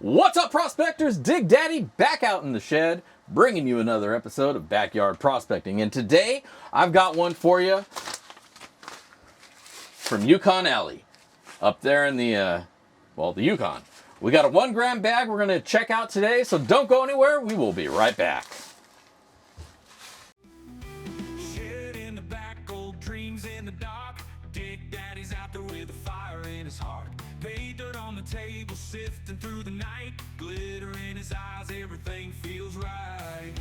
What's up, prospectors? Dig Daddy back out in the shed, bringing you another episode of Backyard Prospecting. And today, I've got one for you from Yukon Ali, up there in the Yukon. We got a 1 gram bag we're going to check out today, so don't go anywhere. We will be right back. Shed in the back, old dreams in the dark. Dig Daddy's out there with a fire in his heart. Pay dirt on the table, sifting through the night. Glitter in his eyes, everything feels right.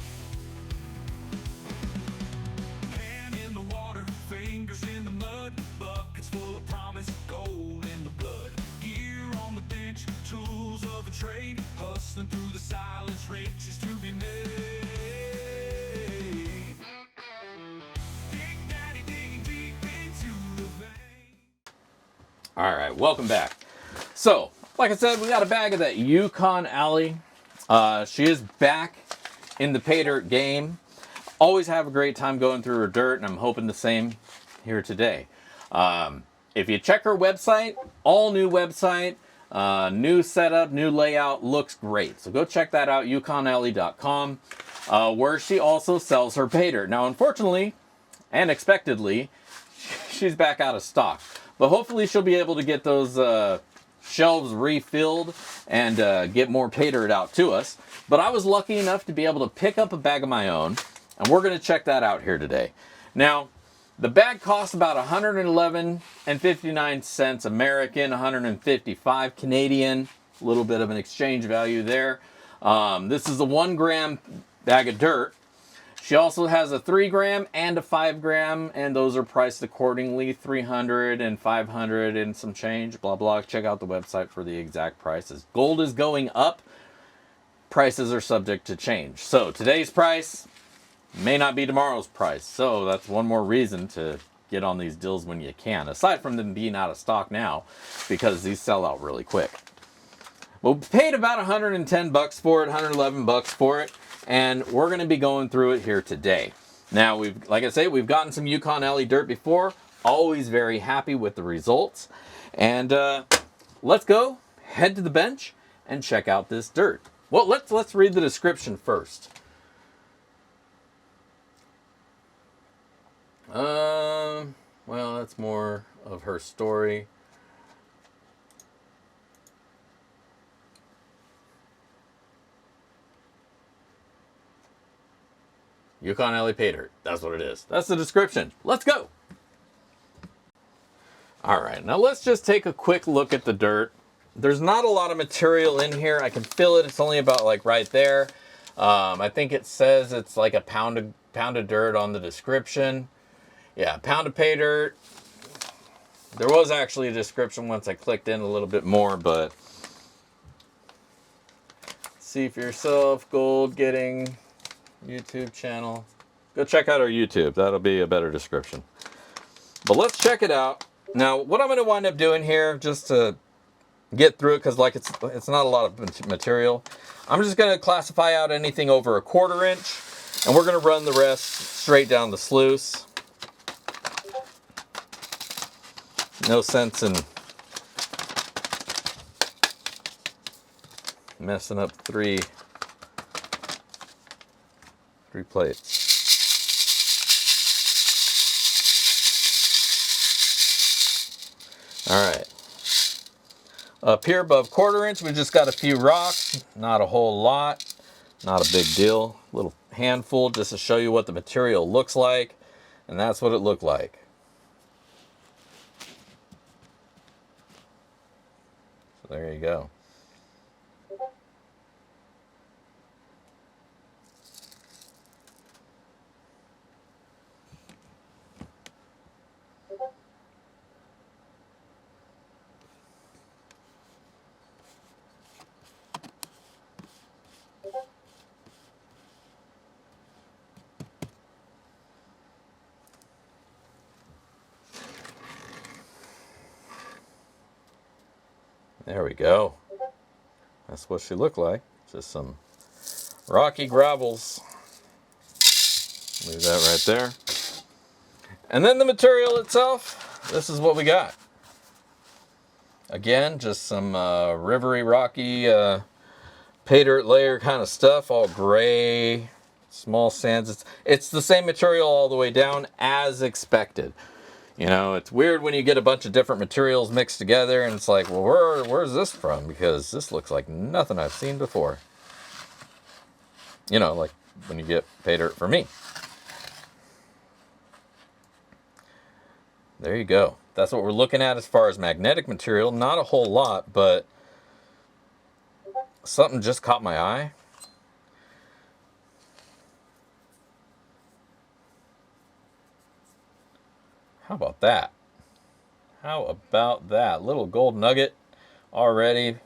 Hand in the water, fingers in the mud. Buckets full of promise, gold in the blood. Gear on the bench, tools of a trade. Hustling through the silence, riches to be made. Dig Daddy digging deep into the vein. All right, welcome back. So, like I said, we got a bag of that Yukon Ali. She is back in the pay dirt game. Always have a great time going through her dirt, and I'm hoping the same here today. If you check her website, all new website, new setup, new layout, looks great. So go check that out, yukonali.com, where she also sells her pay dirt. Now, unfortunately, and expectedly, she's back out of stock. But hopefully she'll be able to get those shelves refilled and get more pay dirt out to us. But I was lucky enough to be able to pick up a bag of my own, and we're going to check that out here today. Now, the bag costs about $111.59 American, $155 Canadian, a little bit of an exchange value there. This is a 1 gram bag of dirt. She also has a 3 gram and a 5 gram, and those are priced accordingly, $300 and $500 and some change, blah, blah. Check out the website for the exact prices. Gold is going up. Prices are subject to change. So today's price may not be tomorrow's price. So that's one more reason to get on these deals when you can, aside from them being out of stock now, because these sell out really quick. Well, we paid about 110 bucks for it, 111 bucks for it. And we're going to be going through it here today. Now, like I say, we've gotten some Yukon Ali dirt before. Always very happy with the results. And let's go head to the bench and check out this dirt. Well, let's read the description first. Well, that's more of her story. Yukon Ali pay dirt. That's what it is. That's the description. Let's go. All right, now let's just take a quick look at the dirt. There's not a lot of material in here. I can feel it. It's only about like right there. I think it says it's like a pound of dirt on the description. Yeah, pound of pay dirt. There was actually a description once I clicked in a little bit more, but see for yourself. Gold getting YouTube channel. Go check out our YouTube. That'll be a better description. But let's check it out. Now, what I'm going to wind up doing here, just to get through it, because like it's not a lot of material, I'm just going to classify out anything over 1/4 inch, and we're going to run the rest straight down the sluice. No sense in messing up three plates. All right. Up here above 1/4 inch, we just got a few rocks. Not a whole lot. Not a big deal. A little handful just to show you what the material looks like. And that's what it looked like. So there you go. There we go. That's what she looked like. Just some rocky gravels. Leave that right there. And then the material itself, this is what we got. Again, just some rivery, rocky pay dirt layer kind of stuff, all gray, small sands. It's the same material all the way down as expected. You know, it's weird when you get a bunch of different materials mixed together and it's like, well, where's this from? Because this looks like nothing I've seen before. You know, like when you get pay dirt from me. There you go. That's what we're looking at as far as magnetic material. Not a whole lot, but something just caught my eye. How about that? How about that? Little gold nugget already.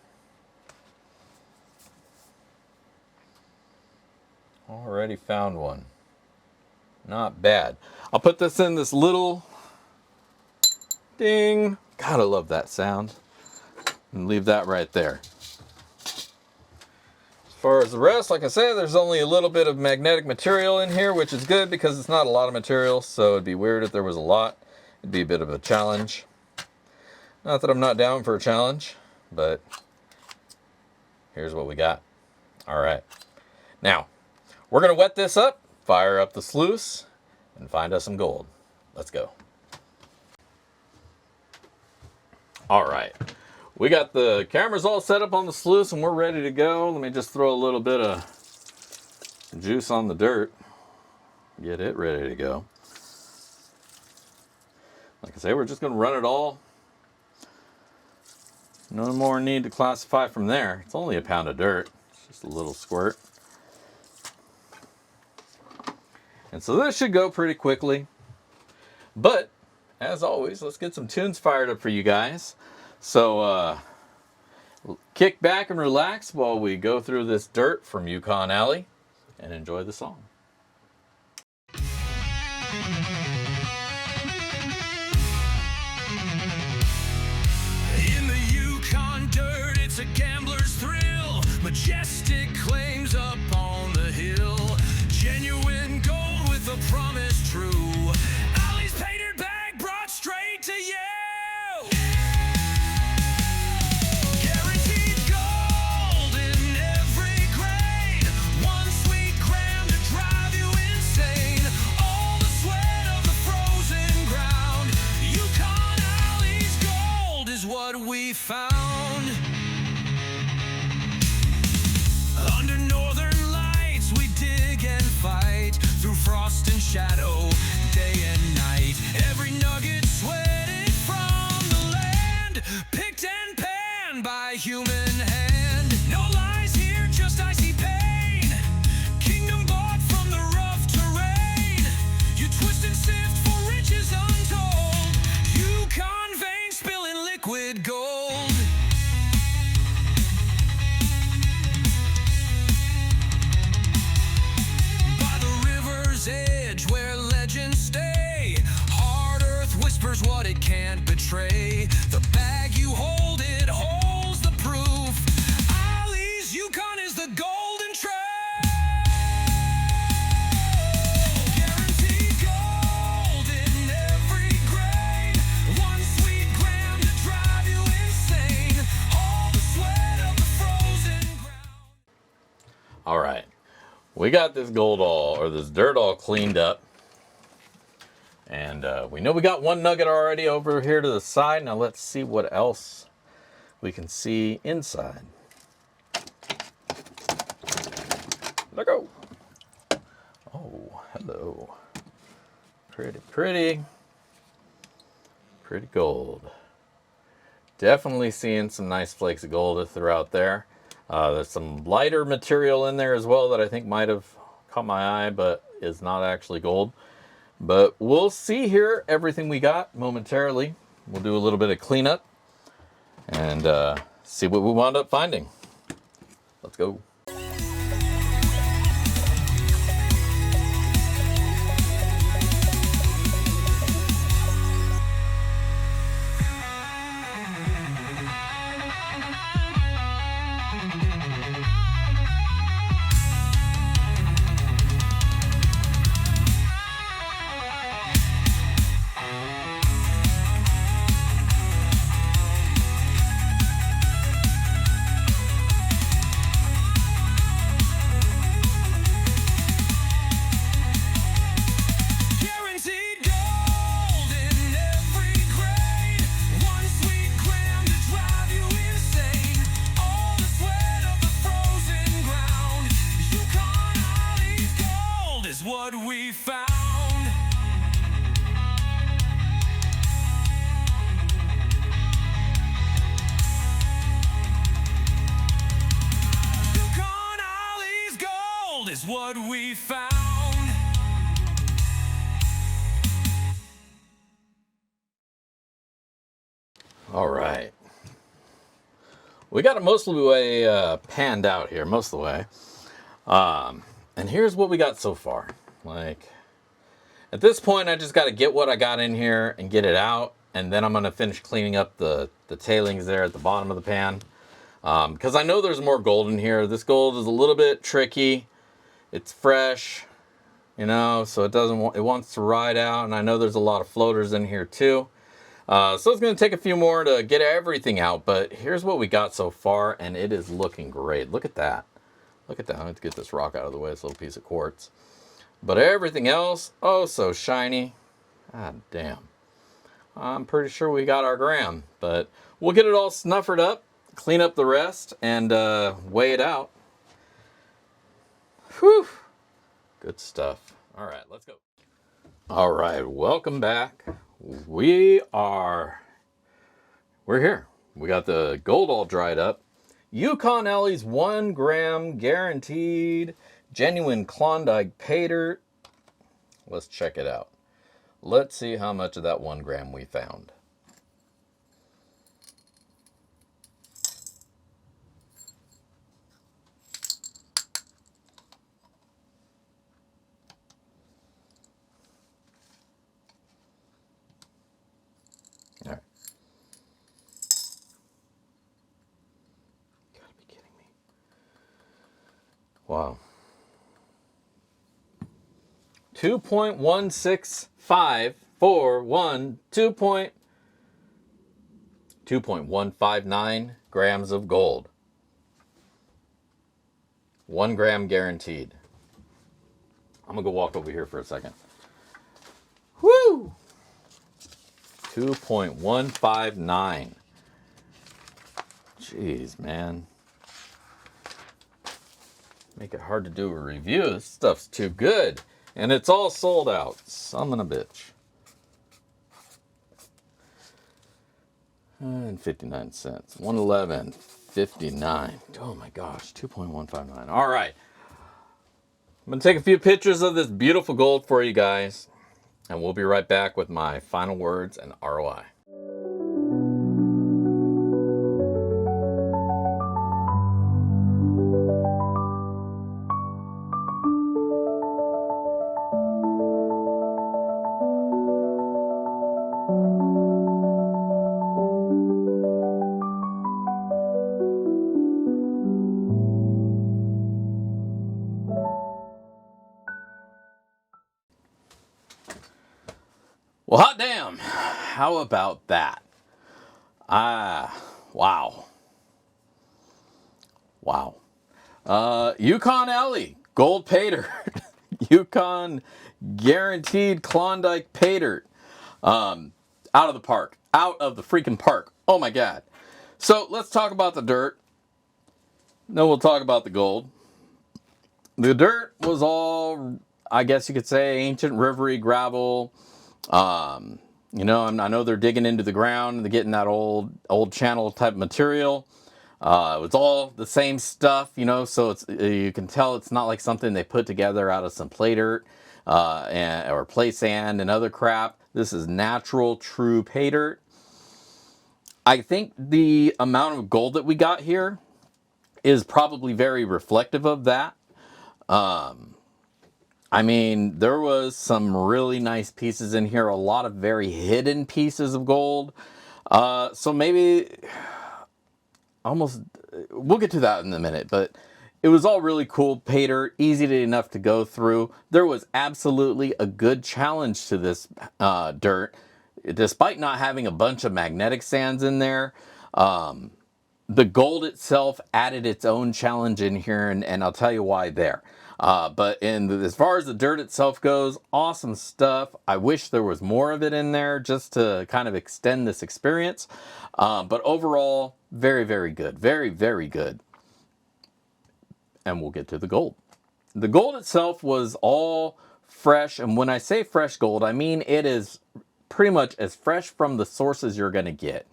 Already found one. Not bad. I'll put this in this little ding. God, I love that sound. And leave that right there. As far as the rest, like I said, there's only a little bit of magnetic material in here, which is good because it's not a lot of material, so it'd be weird if there was a lot. It'd be a bit of a challenge. Not that I'm not down for a challenge, but here's what we got. All right. Now, we're going to wet this up, fire up the sluice, and find us some gold. Let's go. All right. We got the cameras all set up on the sluice and we're ready to go. Let me just throw a little bit of juice on the dirt. Get it ready to go. Like I say, we're just going to run it all. No more need to classify from there. It's only a pound of dirt. It's just a little squirt. And so this should go pretty quickly. But, as always, let's get some tunes fired up for you guys. So, kick back and relax while we go through this dirt from Yukon Ali and enjoy the song. In the Yukon dirt, it's a gambler's thrill. Majestic claims up on the hill. Genuine gold with a promise true. Ali's pay dirt bag brought straight to you. Guaranteed gold in every grain. 1 sweet gram to drive you insane. All the sweat of the frozen ground. Yukon Ali's gold is what we found. Under northern lights we dig and fight. Through frost and shadow, day and night. Every nugget sweated from the land. Picked and panned by human hand. No lies here, just icy pain. Kingdom bought from the rough terrain. You twist and sift for riches untold. Yukon veins spilling liquid gold. By the river's edge where legends stay. Hard earth whispers what it can't betray. The bag you hold, it holds the proof. Ali's Yukon is the golden trail. Guaranteed gold in every grain. 1 sweet gram to drive you insane. All the sweat of the frozen ground. All right. We got this gold all, or this dirt all cleaned up. And we know we got one nugget already over here to the side. Now let's see what else we can see inside. Let go. Oh, hello. Pretty, pretty. Pretty gold. Definitely seeing some nice flakes of gold throughout there. There's some lighter material in there as well that I think might have caught my eye, but is not actually gold. But we'll see here everything we got momentarily. We'll do a little bit of cleanup and see what we wound up finding. Let's go. is what we found. All right. We got it most of the way panned out here, most of the way. And here's what we got so far. Like, at this point, I just got to get what I got in here and get it out. And then I'm going to finish cleaning up the tailings there at the bottom of the pan. Because I know there's more gold in here. This gold is a little bit tricky. It's fresh, you know, so it wants to ride out. And I know there's a lot of floaters in here too. So it's going to take a few more to get everything out. But here's what we got so far, and it is looking great. Look at that. Look at that. I have to get this rock out of the way. It's a little piece of quartz. But everything else, oh, so shiny. God damn. I'm pretty sure we got our gram. But we'll get it all snuffered up, clean up the rest, and weigh it out. Whew. Good stuff. All right, let's go. All right, welcome back. We're here. We got the gold all dried up. Yukon Ali's 1 gram guaranteed genuine Klondike paydirt. Let's check it out. Let's see how much of that 1 gram we found. All right. You gotta be kidding me. Wow. 2.16541, 2.159 grams of gold. 1 gram guaranteed. I'm gonna go walk over here for a second. Woo! 2.159. Jeez, man. Make it hard to do a review. This stuff's too good. And it's all sold out. Son of a bitch. And 59 cents. 111.59. Oh my gosh. 2.159. All right. I'm going to take a few pictures of this beautiful gold for you guys. And we'll be right back with my final words and ROI. Well, hot damn. How about that? Wow. Wow. Yukon Ali, gold paydirt. Yukon guaranteed Klondike paydirt. Out of the park. Out of the freaking park. Oh my God. So let's talk about the dirt. Then we'll talk about the gold. The dirt was all, I guess you could say, ancient rivery gravel. You know, I know they're digging into the ground and they're getting that old channel type material. It was all the same stuff, you know, so it's, you can tell it's not like something they put together out of some play dirt, or play sand and other crap. This is natural, true pay dirt. I think the amount of gold that we got here is probably very reflective of that. I mean, there was some really nice pieces in here, a lot of very hidden pieces of gold. So maybe almost, we'll get to that in a minute, but it was all really cool pay dirt, easy enough to go through. There was absolutely a good challenge to this dirt, despite not having a bunch of magnetic sands in there. The gold itself added its own challenge in here, and I'll tell you why there. But as far as the dirt itself goes, awesome stuff. I wish there was more of it in there just to kind of extend this experience. But overall, very, very good. Very, very good. And we'll get to the gold. The gold itself was all fresh. And when I say fresh gold, I mean it is pretty much as fresh from the sources you're going to get.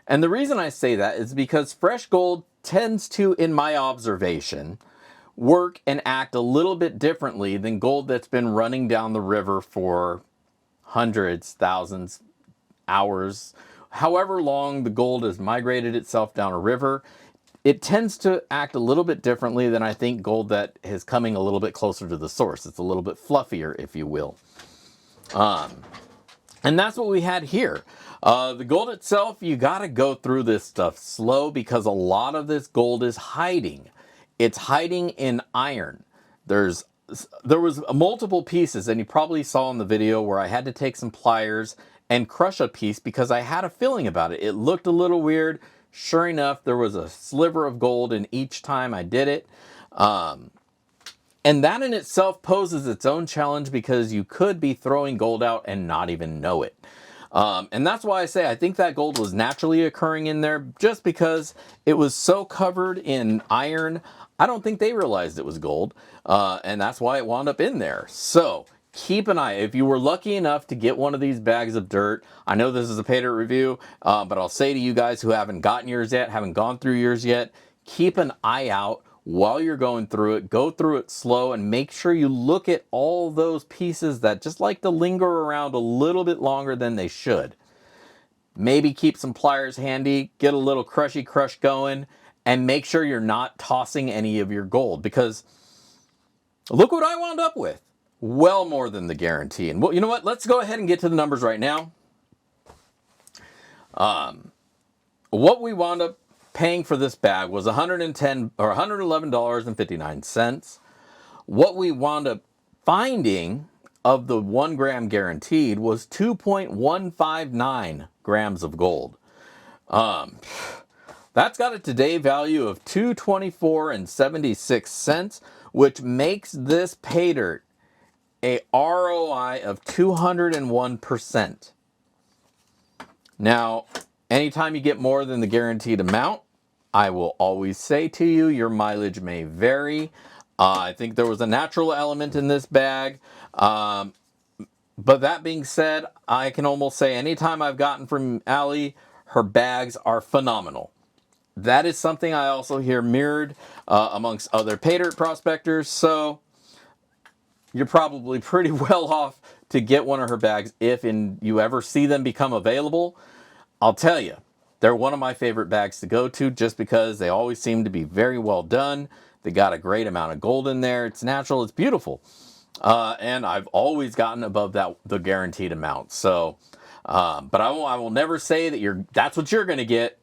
And the reason I say that is because fresh gold tends to, in my observation, work and act a little bit differently than gold that's been running down the river for hundreds, thousands, hours, however long the gold has migrated itself down a river. It tends to act a little bit differently than I think gold that is coming a little bit closer to the source. It's a little bit fluffier, if you will. And that's what we had here. The gold itself, you got to go through this stuff slow because a lot of this gold is hiding. It's hiding in iron. There was multiple pieces, and you probably saw in the video where I had to take some pliers and crush a piece because I had a feeling about it. It looked a little weird. Sure enough, there was a sliver of gold in each time I did it. And that in itself poses its own challenge because you could be throwing gold out and not even know it. And that's why I say I think that gold was naturally occurring in there just because it was so covered in iron. I don't think they realized it was gold. And that's why it wound up in there. So keep an eye. If you were lucky enough to get one of these bags of dirt, I know this is a pay dirt review, but I'll say to you guys who haven't gotten yours yet, haven't gone through yours yet, keep an eye out while you're going through it. Go through it slow and make sure you look at all those pieces that just like to linger around a little bit longer than they should. Maybe keep some pliers handy, get a little crushy crush going, and make sure you're not tossing any of your gold, because look what I wound up with. Well more than the guarantee. And well, you know what? Let's go ahead and get to the numbers right now. What we wound up paying for this bag was $111.59. What we wound up finding of the 1 gram guaranteed was 2.159 grams of gold. That's got a today value of $224.76, which makes this pay dirt a ROI of 201%. Now, anytime you get more than the guaranteed amount, I will always say to you, your mileage may vary. I think there was a natural element in this bag. But that being said, I can almost say anytime I've gotten from Ali, her bags are phenomenal. That is something I also hear mirrored amongst other pay dirt prospectors. So you're probably pretty well off to get one of her bags if you ever see them become available. I'll tell you, they're one of my favorite bags to go to just because they always seem to be very well done. They got a great amount of gold in there. It's natural. It's beautiful. And I've always gotten above the guaranteed amount. So, but I will never say that that's what you're going to get.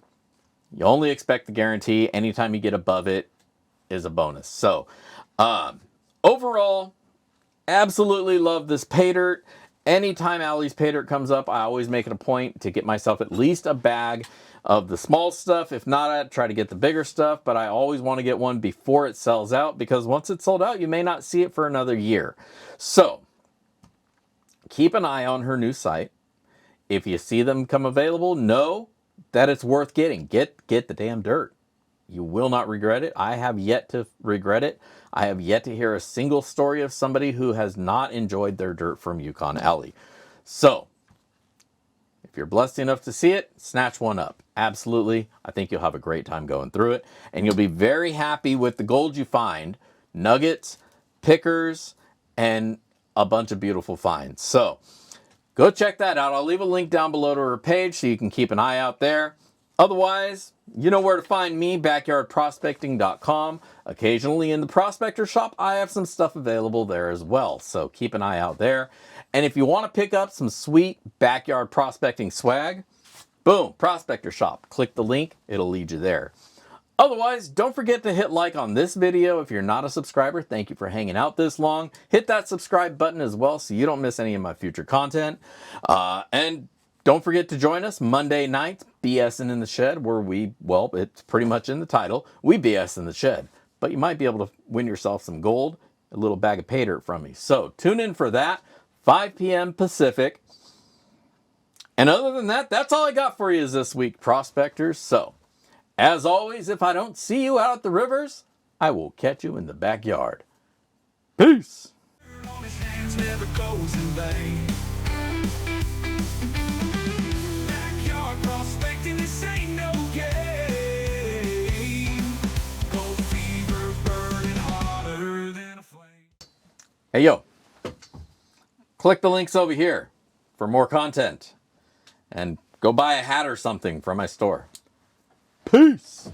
You only expect the guarantee. Anytime you get above it is a bonus. So, overall, absolutely love this pay dirt. Anytime Ali's pay dirt comes up, I always make it a point to get myself at least a bag of the small stuff. If not, I try to get the bigger stuff, but I always want to get one before it sells out, because once it's sold out, you may not see it for another year. So keep an eye on her new site. If you see them come available, know that it's worth getting. Get the damn dirt. You will not regret it. I have yet to regret it. I have yet to hear a single story of somebody who has not enjoyed their dirt from Yukon Ali. So, if you're blessed enough to see it, snatch one up. Absolutely. I think you'll have a great time going through it. And you'll be very happy with the gold you find. Nuggets, pickers, and a bunch of beautiful finds. So, go check that out. I'll leave a link down below to her page so you can keep an eye out there. Otherwise, you know where to find me, backyardprospecting.com. Occasionally in the prospector shop, I have some stuff available there as well. So keep an eye out there. And if you want to pick up some sweet backyard prospecting swag, boom, prospector shop. Click the link, it'll lead you there. Otherwise, don't forget to hit like on this video. If you're not a subscriber, thank you for hanging out this long. Hit that subscribe button as well so you don't miss any of my future content. And don't forget to join us Monday nights, BSing in the Shed, where it's pretty much in the title, we BS in the Shed. But you might be able to win yourself some gold, a little bag of pay dirt from me. So tune in for that, 5 p.m. Pacific. And other than that, that's all I got for you this week, prospectors. So, as always, if I don't see you out at the rivers, I will catch you in the backyard. Peace. On his hands never goes in vain. Backyard prospecting, this ain't no game. Gold fever burning harder Hey, yo, click the links over here for more content and go buy a hat or something from my store. Peace.